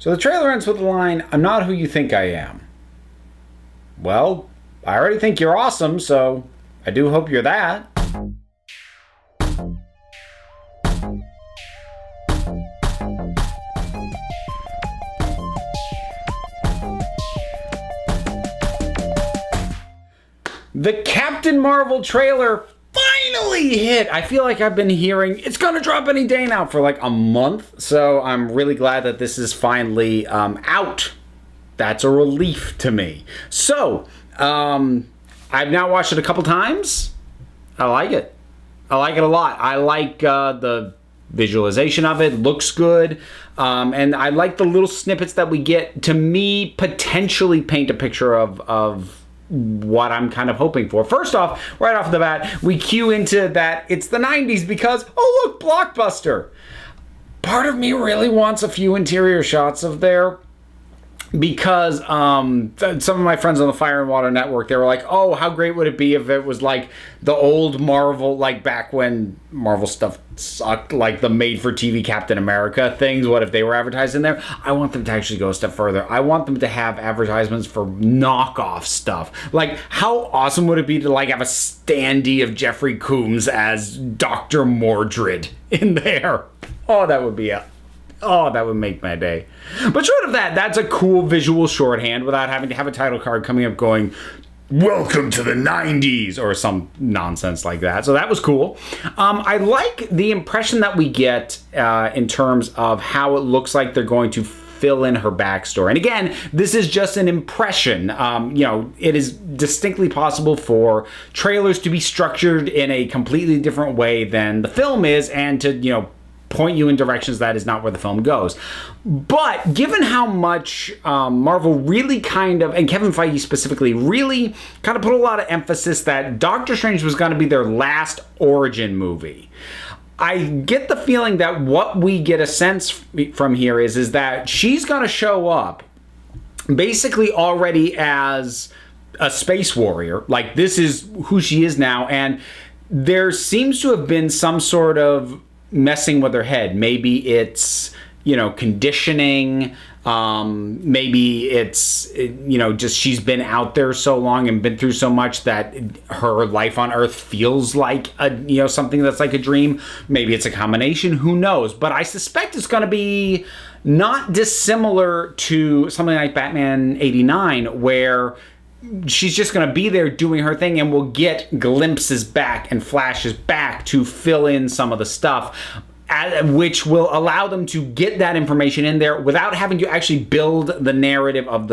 So the trailer ends with the line, "I'm not who you think I am." Well, I already think you're awesome, so I do hope you're that. The Captain Marvel trailer finally hit. I feel like I've been hearing it's going to drop any day now for like a month. So I'm really glad that this is finally out. That's a relief to me. So I've now watched it a couple times. I like it. I like it a lot. I like the visualization of it. Looks good. And I like the little snippets that we get, to me, potentially paint a picture of what I'm kind of hoping for. First off, right off the bat, we cue into that it's the 90s because, oh look, Blockbuster. Part of me really wants a few interior shots of there, because some of my friends on the Fire and Water Network, they were like, oh, how great would it be if it was like the old Marvel, like back when Marvel stuff sucked, like the made-for-TV Captain America things. What if they were advertised in there? I want them to actually go a step further. I want them to have advertisements for knockoff stuff. Like, how awesome would it be to like have a standee of Jeffrey Combs as Dr. Mordred in there? Oh, that would be that would make my day. But short of that, that's a cool visual shorthand without having to have a title card coming up going, "Welcome to the 90s," or some nonsense like that. So that was cool. I like the impression that we get in terms of how it looks like they're going to fill in her backstory. And again, this is just an impression. It is distinctly possible for trailers to be structured in a completely different way than the film is, and to, point you in directions that is not where the film goes. But given how much Marvel really kind of, and Kevin Feige specifically, really kind of put a lot of emphasis that Doctor Strange was going to be their last origin movie, I get the feeling that what we get a sense from here is that she's going to show up basically already as a space warrior. Like, this is who she is now, and there seems to have been some sort of messing with her head. Maybe it's, conditioning. Maybe it's, just she's been out there so long and been through so much that her life on Earth feels like something that's like a dream. Maybe it's a combination. Who knows? But I suspect it's going to be not dissimilar to something like Batman 89, where she's just going to be there doing her thing, and we'll get glimpses back and flashes back to fill in some of the stuff, which will allow them to get that information in there without having to actually build the narrative of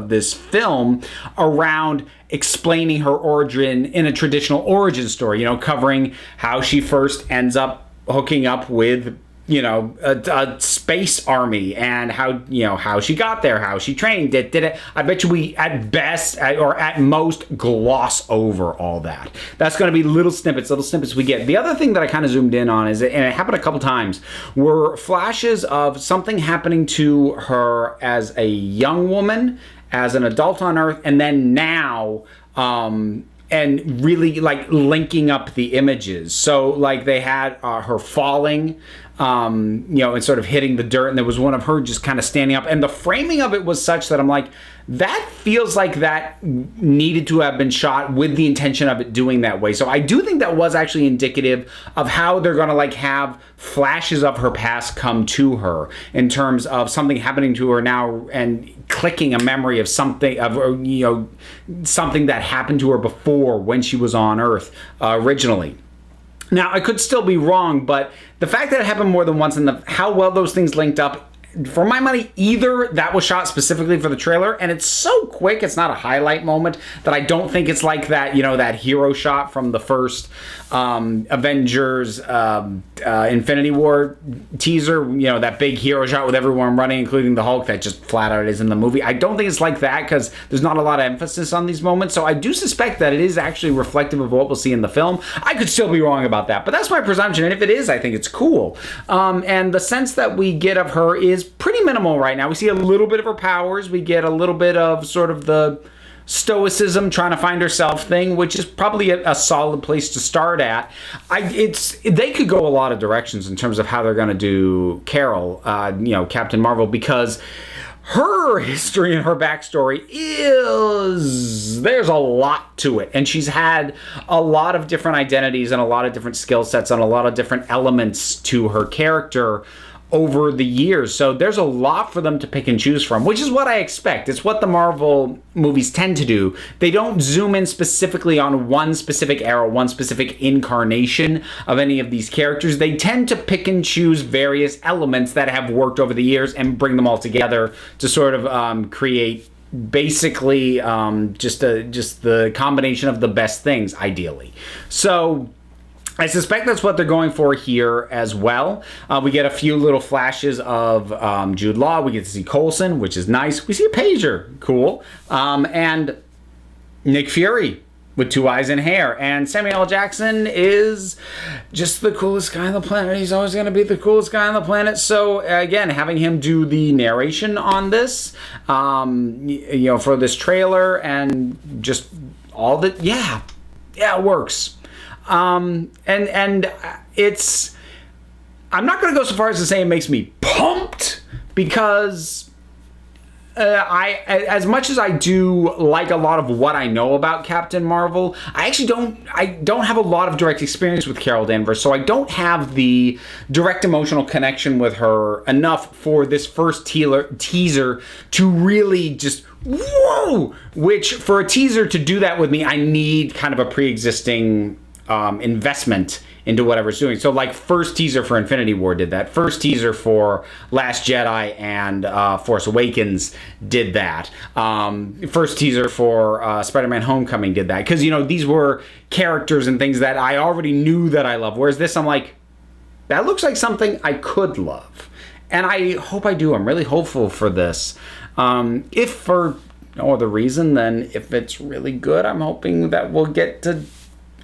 this film around explaining her origin in a traditional origin story, covering how she first ends up hooking up with a space army, and how she got there, how she trained, did it. I bet you we at best or at most gloss over all that. That's going to be little snippets we get. The other thing that I kind of zoomed in on is, and it happened a couple times, were flashes of something happening to her as a young woman, as an adult on Earth, and then now, and really like linking up the images. So like they had her falling, and sort of hitting the dirt, and there was one of her just kind of standing up, and the framing of it was such that I'm like, that feels like that needed to have been shot with the intention of it doing that way. So I do think that was actually indicative of how they're going to like have flashes of her past come to her, in terms of something happening to her now and clicking a memory of something something that happened to her before when she was on Earth originally. Now, I could still be wrong, but the fact that it happened more than once, and how well those things linked up, for my money, either that was shot specifically for the trailer, and it's so quick, it's not a highlight moment, that I don't think it's like that, that hero shot from the first Avengers Infinity War teaser, that big hero shot with everyone running, including the Hulk, that just flat out is in the movie. I don't think it's like that, because there's not a lot of emphasis on these moments, so I do suspect that it is actually reflective of what we'll see in the film. I could still be wrong about that, but that's my presumption, and if it is, I think it's cool. And the sense that we get of her is pretty minimal right now. We see a little bit of her powers. We get a little bit of sort of the stoicism, trying to find herself thing, which is probably a solid place to start at. They could go a lot of directions in terms of how they're going to do Carol, Captain Marvel, because her history and her backstory there's a lot to it. And she's had a lot of different identities and a lot of different skill sets and a lot of different elements to her character over the years. So there's a lot for them to pick and choose from, which is what I expect. It's what the Marvel movies tend to do. They don't zoom in specifically on one specific era, one specific incarnation of any of these characters. They tend to pick and choose various elements that have worked over the years and bring them all together to sort of create basically just the combination of the best things, ideally. So I suspect that's what they're going for here as well. We get a few little flashes of Jude Law. We get to see Coulson, which is nice. We see a pager. Cool. And Nick Fury with 2 eyes and hair. And Samuel L. Jackson is just the coolest guy on the planet. He's always going to be the coolest guy on the planet. So, again, having him do the narration on this, for this trailer and just all that, yeah, it works. And it's, I'm not going to go so far as to say it makes me pumped, because as much as I do like a lot of what I know about Captain Marvel, I actually don't have a lot of direct experience with Carol Danvers, so I don't have the direct emotional connection with her enough for this first teaser to really just whoa, which for a teaser to do that with me, I need kind of a pre-existing investment into whatever's doing. So like first teaser for Infinity War did that. First teaser for Last Jedi and Force Awakens did that. First teaser for Spider-Man Homecoming did that. Because, these were characters and things that I already knew that I love. Whereas this, I'm like, that looks like something I could love. And I hope I do. I'm really hopeful for this. If for no other reason than if it's really good, I'm hoping that we'll get to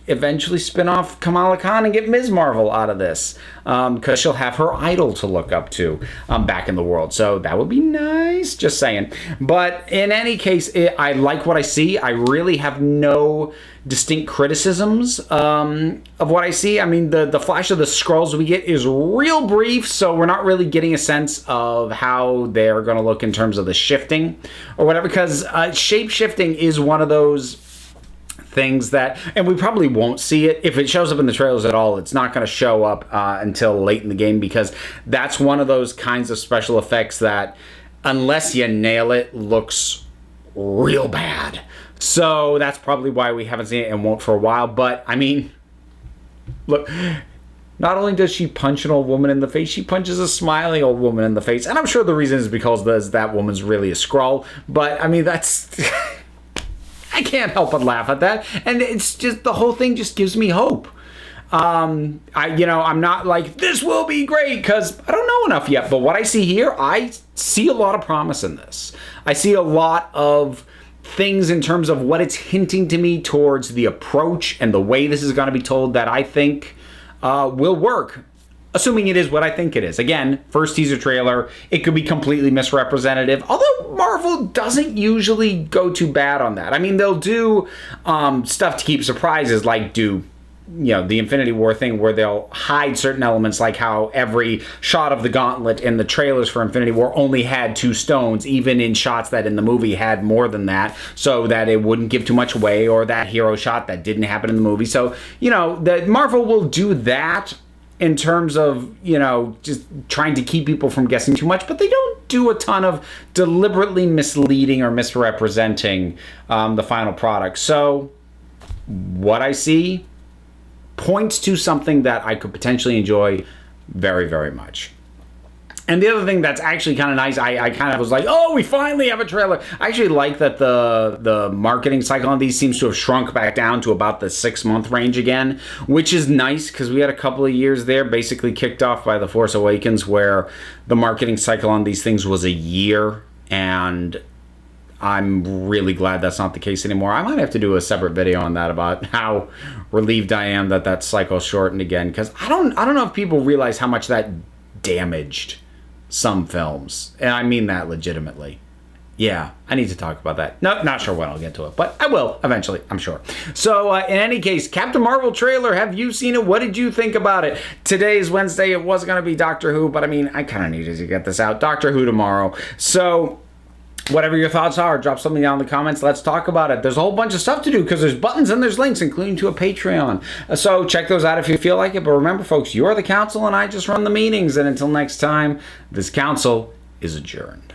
eventually spin off Kamala Khan and get Ms. Marvel out of this, because she'll have her idol to look up to back in the world. So that would be nice, just saying. But in any case, I like what I see. I really have no distinct criticisms of what I see. I mean, the flash of the Skrulls we get is real brief, so we're not really getting a sense of how they're going to look in terms of the shifting or whatever, because shape-shifting is one of those things that, and we probably won't see it. If it shows up in the trailers at all, it's not going to show up until late in the game, because that's one of those kinds of special effects that, unless you nail it, looks real bad. So that's probably why we haven't seen it and won't for a while. But, I mean, look, not only does she punch an old woman in the face, she punches a smiling old woman in the face. And I'm sure the reason is because that woman's really a Skrull. But, I mean, that's... I can't help but laugh at that. And it's just, the whole thing just gives me hope. I'm not like, this will be great, because I don't know enough yet. But what I see here, I see a lot of promise in this. I see a lot of things in terms of what it's hinting to me towards the approach and the way this is going to be told that I think will work. Assuming it is what I think it is. Again, first teaser trailer, it could be completely misrepresentative, although Marvel doesn't usually go too bad on that. I mean, they'll do stuff to keep surprises, like the Infinity War thing, where they'll hide certain elements, like how every shot of the gauntlet in the trailers for Infinity War only had 2 stones, even in shots that in the movie had more than that, so that it wouldn't give too much away, or that hero shot that didn't happen in the movie. So, the Marvel will do that in terms of, just trying to keep people from guessing too much, but they don't do a ton of deliberately misleading or misrepresenting the final product. So what I see points to something that I could potentially enjoy very, very much. And the other thing that's actually kind of nice, I kind of was like, oh, we finally have a trailer. I actually like that the marketing cycle on these seems to have shrunk back down to about the 6-month range again, which is nice, because we had a couple of years there basically kicked off by The Force Awakens where the marketing cycle on these things was a year, and I'm really glad that's not the case anymore. I might have to do a separate video on that, about how relieved I am that cycle shortened again, because I don't know if people realize how much that damaged some films, and I mean that legitimately. Yeah, I need to talk about that. No, not sure when I'll get to it, but I will eventually, I'm sure. So, in any case, Captain Marvel trailer, have you seen it? What did you think about it? Today's Wednesday. It was going to be Doctor Who, but I mean, I kind of needed to get this out. Doctor Who tomorrow. So, whatever your thoughts are, drop something down in the comments. Let's talk about it. There's a whole bunch of stuff to do because there's buttons and there's links, including to a Patreon. So check those out if you feel like it. But remember, folks, you're the council and I just run the meetings. And until next time, this council is adjourned.